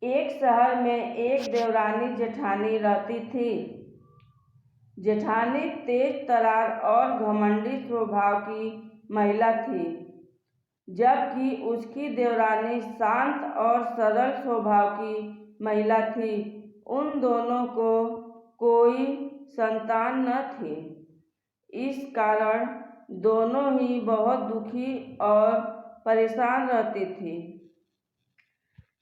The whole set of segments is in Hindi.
एक शहर में एक देवरानी जेठानी रहती थी। जेठानी तेज तर्रार और घमंडी स्वभाव की महिला थी, जबकि उसकी देवरानी शांत और सरल स्वभाव की महिला थी। उन दोनों को कोई संतान न थी। इस कारण दोनों ही बहुत दुखी और परेशान रहती थी।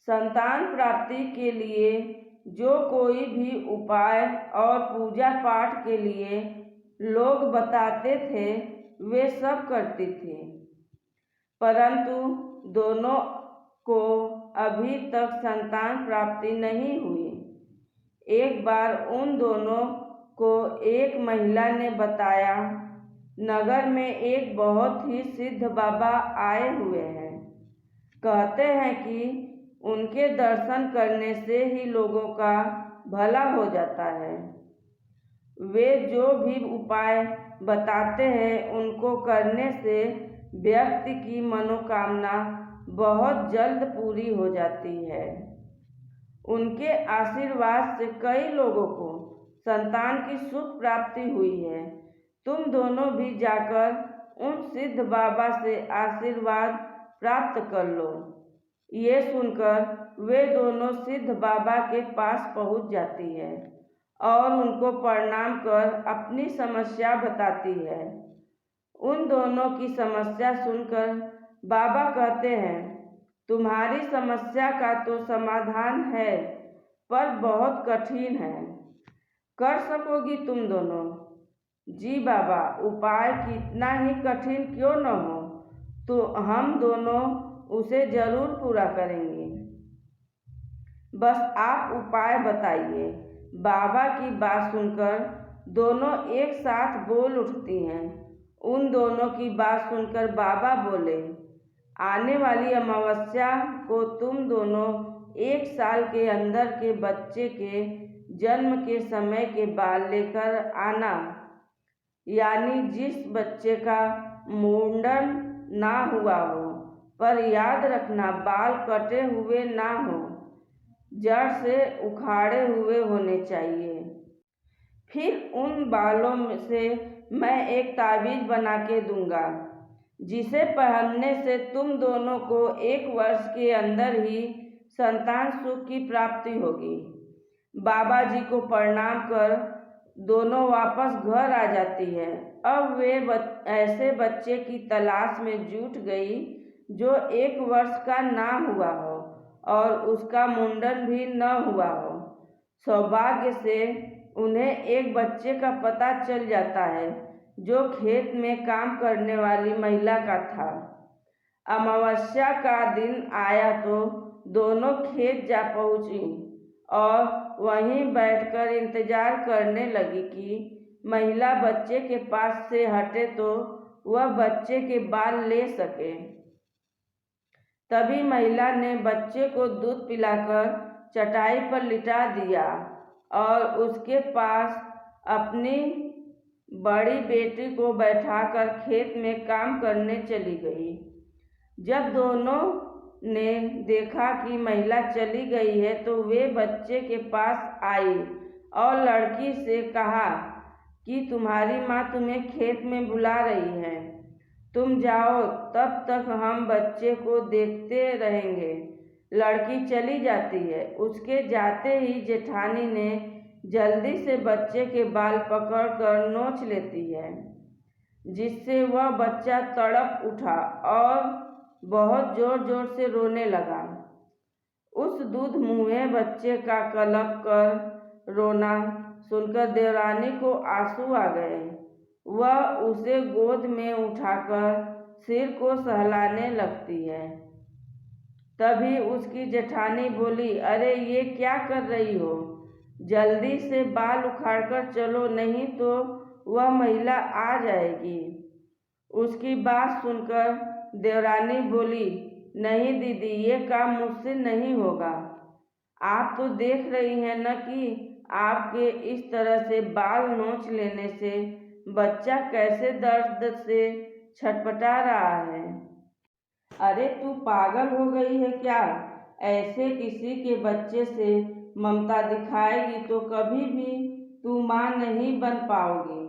संतान प्राप्ति के लिए जो कोई भी उपाय और पूजा पाठ के लिए लोग बताते थे, वे सब करती थी, परंतु दोनों को अभी तक संतान प्राप्ति नहीं हुई। एक बार उन दोनों को एक महिला ने बताया, नगर में एक बहुत ही सिद्ध बाबा आए हुए हैं। कहते हैं कि उनके दर्शन करने से ही लोगों का भला हो जाता है। वे जो भी उपाय बताते हैं, उनको करने से व्यक्ति की मनोकामना बहुत जल्द पूरी हो जाती है। उनके आशीर्वाद से कई लोगों को संतान की सुख प्राप्ति हुई है। तुम दोनों भी जाकर उन सिद्ध बाबा से आशीर्वाद प्राप्त कर लो। ये सुनकर वे दोनों सिद्ध बाबा के पास पहुंच जाती है और उनको प्रणाम कर अपनी समस्या बताती है। उन दोनों की समस्या सुनकर बाबा कहते हैं, तुम्हारी समस्या का तो समाधान है, पर बहुत कठिन है। कर सकोगी तुम दोनों? जी बाबा, उपाय कितना ही कठिन क्यों न हो, तो हम दोनों उसे जरूर पूरा करेंगे। बस आप उपाय बताइए। बाबा की बात सुनकर दोनों एक साथ बोल उठती हैं। उन दोनों की बात सुनकर बाबा बोले, आने वाली अमावस्या को तुम दोनों 1 साल के अंदर के बच्चे के जन्म के समय के बाल लेकर आना, यानी जिस बच्चे का मुंडन ना हुआ हो, पर याद रखना बाल कटे हुए ना हो, जड़ से उखाड़े हुए होने चाहिए। फिर उन बालों से मैं एक ताबीज बना के दूंगा, जिसे पहनने से तुम दोनों को 1 वर्ष के अंदर ही संतान सुख की प्राप्ति होगी। बाबा जी को प्रणाम कर दोनों वापस घर आ जाती है। अब वे ऐसे बच्चे की तलाश में जुट गई जो 1 वर्ष का ना हुआ हो और उसका मुंडन भी न हुआ हो। सौभाग्य से उन्हें एक बच्चे का पता चल जाता है, जो खेत में काम करने वाली महिला का था। अमावस्या का दिन आया तो दोनों खेत जा पहुंची और वहीं बैठकर इंतजार करने लगी कि महिला बच्चे के पास से हटे तो वह बच्चे के बाल ले सके। तभी महिला ने बच्चे को दूध पिलाकर चटाई पर लिटा दिया और उसके पास अपनी बड़ी बेटी को बैठाकर खेत में काम करने चली गई। जब दोनों ने देखा कि महिला चली गई है, तो वे बच्चे के पास आई और लड़की से कहा कि तुम्हारी माँ तुम्हें खेत में बुला रही है, तुम जाओ, तब तक हम बच्चे को देखते रहेंगे। लड़की चली जाती है। उसके जाते ही जेठानी ने जल्दी से बच्चे के बाल पकड़कर नोच लेती है, जिससे वह बच्चा तड़प उठा और बहुत जोर जोर से रोने लगा। उस दूध मुँहे बच्चे का कलप कर रोना सुनकर देवरानी को आंसू आ गए। वह उसे गोद में उठाकर सिर को सहलाने लगती है। तभी उसकी जेठानी बोली, अरे ये क्या कर रही हो? जल्दी से बाल उखाड़कर चलो, नहीं तो वह महिला आ जाएगी। उसकी बात सुनकर देवरानी बोली, नहीं दीदी, ये काम मुझसे नहीं होगा। आप तो देख रही हैं न कि आपके इस तरह से बाल नोच लेने से बच्चा कैसे दर्द से छटपटा रहा है। अरे तू पागल हो गई है क्या? ऐसे किसी के बच्चे से ममता दिखाएगी तो कभी भी तू माँ नहीं बन पाओगी।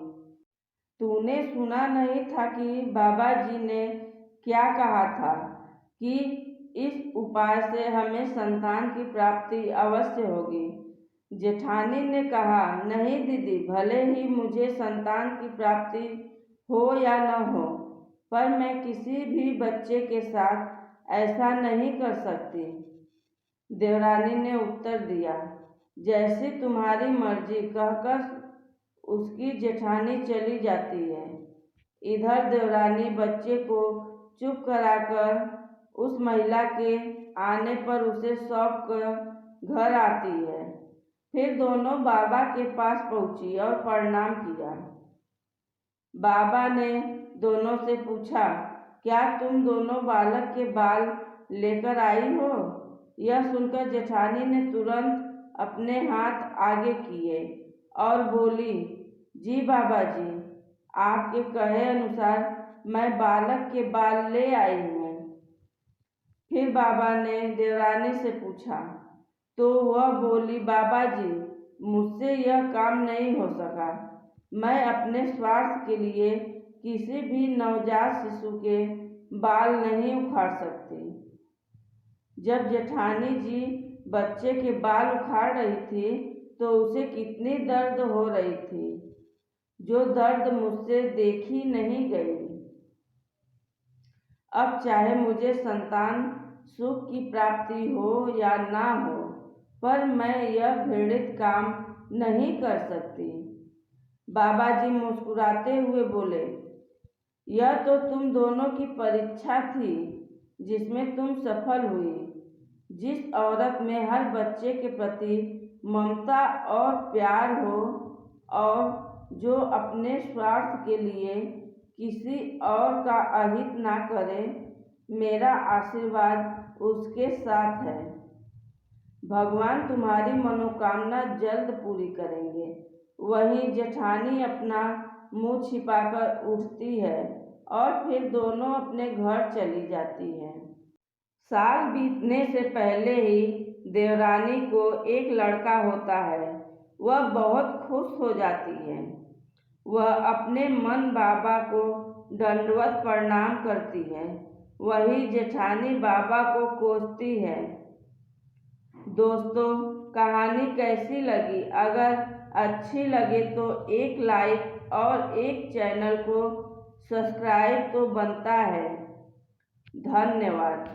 तूने सुना नहीं था कि बाबा जी ने क्या कहा था कि इस उपाय से हमें संतान की प्राप्ति अवश्य होगी। जेठानी ने कहा, नहीं दीदी, भले ही मुझे संतान की प्राप्ति हो या न हो, पर मैं किसी भी बच्चे के साथ ऐसा नहीं कर सकती। देवरानी ने उत्तर दिया, जैसी तुम्हारी मर्जी, कहकर उसकी जेठानी चली जाती है। इधर देवरानी बच्चे को चुप कराकर उस महिला के आने पर उसे सौंप कर घर आती है। फिर दोनों बाबा के पास पहुंची और प्रणाम किया। बाबा ने दोनों से पूछा, क्या तुम दोनों बालक के बाल लेकर आई हो? यह सुनकर जेठानी ने तुरंत अपने हाथ आगे किए और बोली, जी बाबा जी, आपके कहे अनुसार मैं बालक के बाल ले आई हूँ। फिर बाबा ने देवरानी से पूछा तो वह बोली, बाबा जी, मुझसे यह काम नहीं हो सका। मैं अपने स्वार्थ के लिए किसी भी नवजात शिशु के बाल नहीं उखाड़ सकती। जब जेठानी जी बच्चे के बाल उखाड़ रही थी तो उसे कितनी दर्द हो रही थी, जो दर्द मुझसे देखी नहीं गई। अब चाहे मुझे संतान सुख की प्राप्ति हो या ना हो, पर मैं यह घृणित काम नहीं कर सकती। बाबा जी मुस्कुराते हुए बोले, यह तो तुम दोनों की परीक्षा थी जिसमें तुम सफल हुई। जिस औरत में हर बच्चे के प्रति ममता और प्यार हो और जो अपने स्वार्थ के लिए किसी और का अहित ना करे, मेरा आशीर्वाद उसके साथ है। भगवान तुम्हारी मनोकामना जल्द पूरी करेंगे। वहीं जेठानी अपना मुंह छिपाकर उठती है और फिर दोनों अपने घर चली जाती हैं। साल बीतने से पहले ही देवरानी को एक लड़का होता है। वह बहुत खुश हो जाती है। वह अपने मन बाबा को दंडवत प्रणाम करती है। वही जेठानी बाबा को कोसती है। दोस्तों, कहानी कैसी लगी? अगर अच्छी लगे तो एक लाइक और एक चैनल को सब्सक्राइब तो बनता है। धन्यवाद।